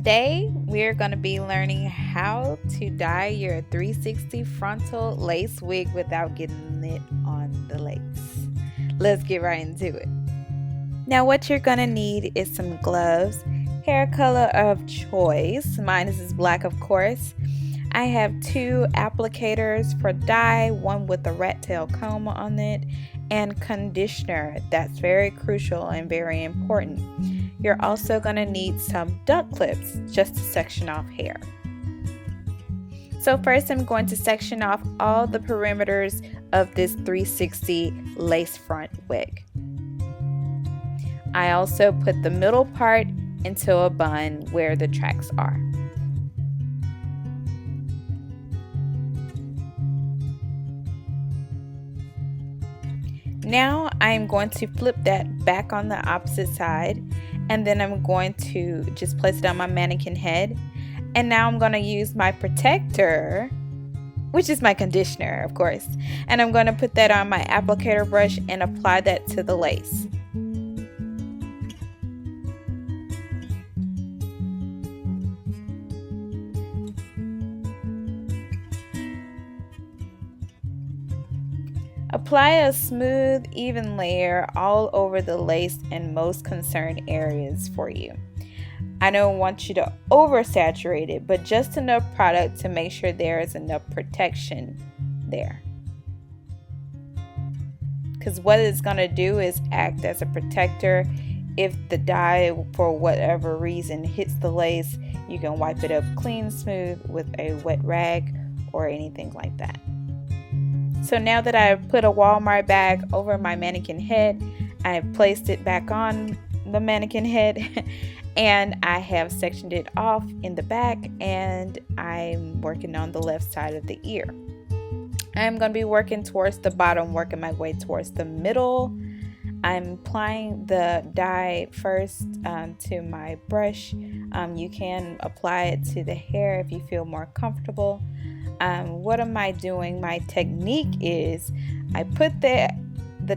Today we're going to be learning how to dye your 360 frontal lace wig without getting it on the lace. Let's get right into it. Now what you're going to need is some gloves, hair color of choice. Mine is black, of course. I have 2 applicators for dye, one with a rat tail comb on it, and conditioner. That's very crucial and very important. You're also going to need some duck clips just to section off hair. So first I'm going to section off all the perimeters of this 360 lace front wig. I also put the middle part into a bun where the tracks are. Now I'm going to flip that back on the opposite side, and then I'm going to just place it on my mannequin head. And now I'm going to use my protector, which is my conditioner, of course, and I'm going to put that on my applicator brush and apply that to the lace. Apply a smooth, even layer all over the lace and most concerned areas for you. I don't want you to oversaturate it, but just enough product to make sure there is enough protection there. Because what it's going to do is act as a protector. If the dye, for whatever reason, hits the lace, you can wipe it up clean, smooth with a wet rag or anything like that. So now that I've put a Walmart bag over my mannequin head, I've placed it back on the mannequin head and I have sectioned it off in the back, and I'm working on the left side of the ear. I'm going to be working towards the bottom, working my way towards the middle. I'm applying the dye first to my brush. You can apply it to the hair if you feel more comfortable. What am I doing? My technique is I put the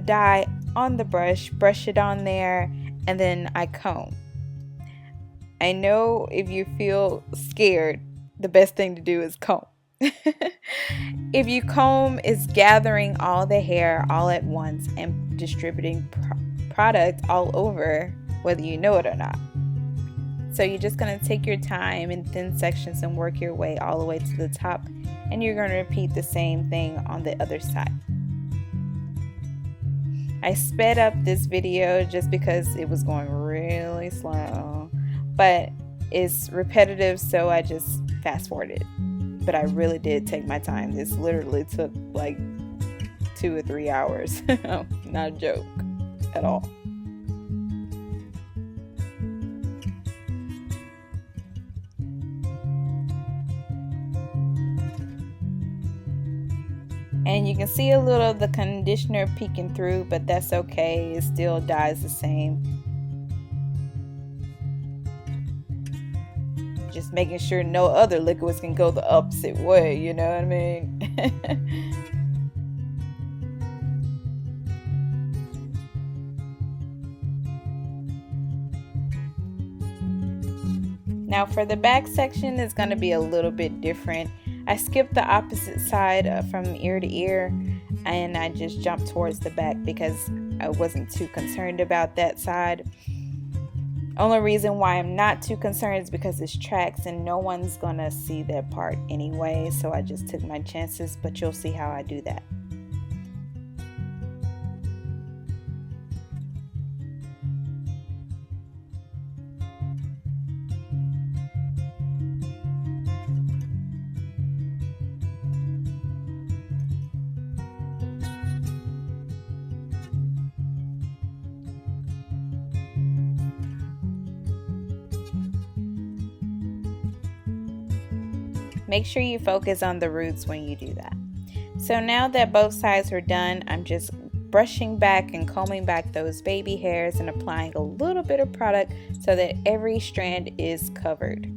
dye on the brush it on there, and then I comb. I know if you feel scared, the best thing to do is comb. If you comb, it's gathering all the hair all at once and distributing product all over, whether you know it or not. So you're just going to take your time in thin sections and work your way all the way to the top, and you're going to repeat the same thing on the other side. I sped up this video just because it was going really slow, but it's repetitive, so I just fast forwarded. But I really did take my time. This literally took like 2 or 3 hours. Not a joke at all. And you can see a little of the conditioner peeking through, but that's okay. It still dyes the same. Just making sure no other liquids can go the opposite way, you know what I mean? Now for the back section, it's going to be a little bit different. I skipped the opposite side from ear to ear, and I just jumped towards the back because I wasn't too concerned about that side. Only reason why I'm not too concerned is because it's tracks and no one's gonna see that part anyway, so I just took my chances, but you'll see how I do that. Make sure you focus on the roots when you do that. So now that both sides are done, I'm just brushing back and combing back those baby hairs and applying a little bit of product so that every strand is covered.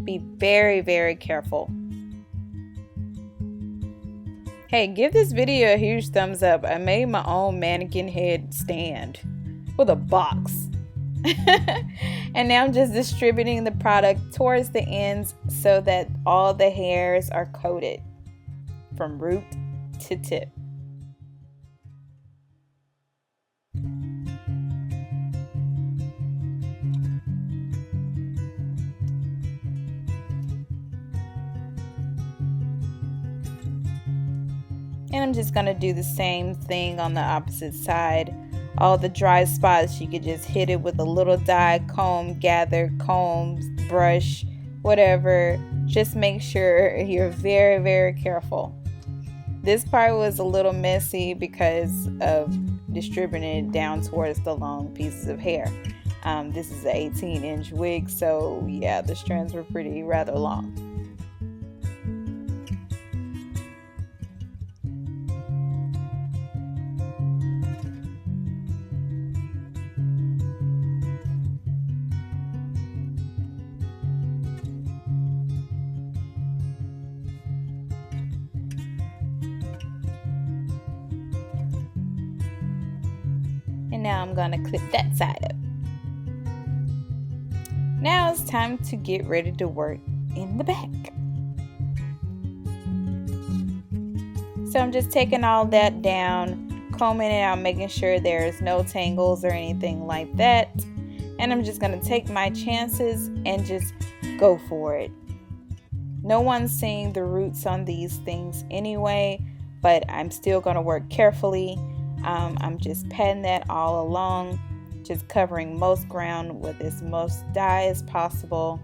Be very, very careful. Hey, give this video a huge thumbs up. I made my own mannequin head stand with a box. And now I'm just distributing the product towards the ends so that all the hairs are coated from root to tip. And I'm just going to do the same thing on the opposite side. All the dry spots, you could just hit it with a little dye, comb, gather, comb, brush, whatever. Just make sure you're very, very careful. This part was a little messy because of distributing it down towards the long pieces of hair. This is an 18-inch wig, so yeah, the strands were rather long. And now I'm going to clip that side up. Now it's time to get ready to work in the back. So I'm just taking all that down, combing it out, making sure there's no tangles or anything like that. And I'm just going to take my chances and just go for it. No one's seeing the roots on these things anyway, but I'm still going to work carefully. I'm just patting that all along, just covering most ground with as most dye as possible.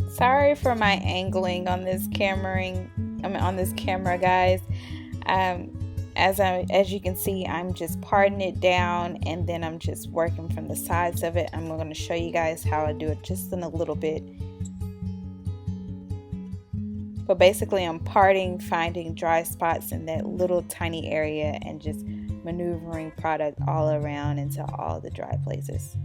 Sorry for my angling on this camera, guys. As you can see, I'm just parting it down, and then I'm just working from the sides of it. I'm going to show you guys how I do it just in a little bit. But basically, I'm parting, finding dry spots in that little tiny area, and just maneuvering product all around into all the dry places.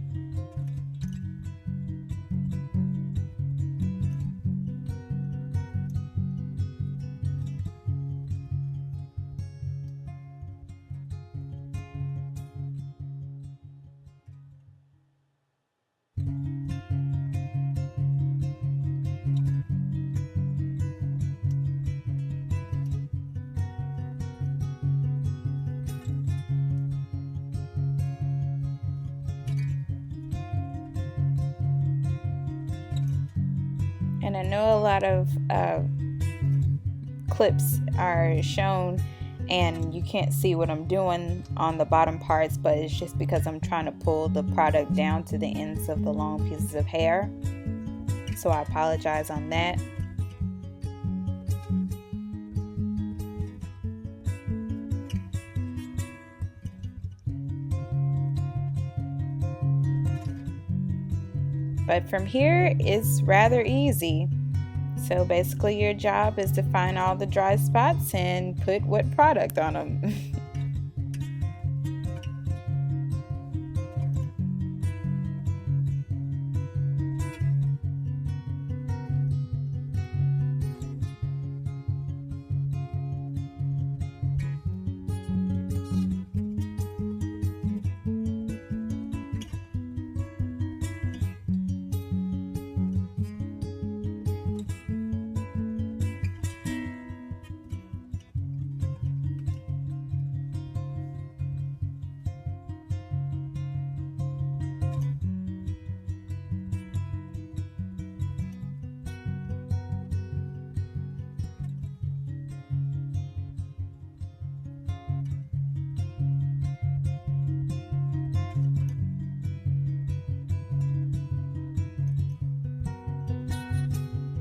And I know a lot of clips are shown and you can't see what I'm doing on the bottom parts, but it's just because I'm trying to pull the product down to the ends of the long pieces of hair. So I apologize on that. But from here, it's rather easy. So basically your job is to find all the dry spots and put what product on them.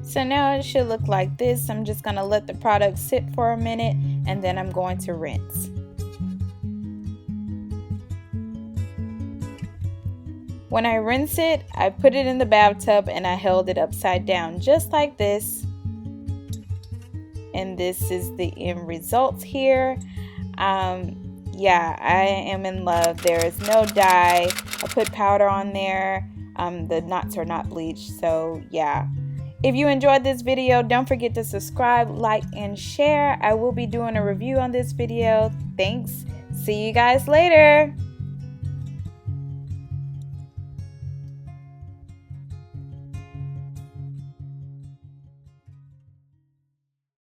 So now it should look like this. I'm just going to let the product sit for a minute and then I'm going to rinse. When I rinse it, I put it in the bathtub and I held it upside down just like this. And this is the end result here. yeah, I am in love. There is no dye. I put powder on there. The knots are not bleached, so yeah. If you enjoyed this video, don't forget to subscribe, like, and share. I will be doing a review on this video. Thanks. See you guys later.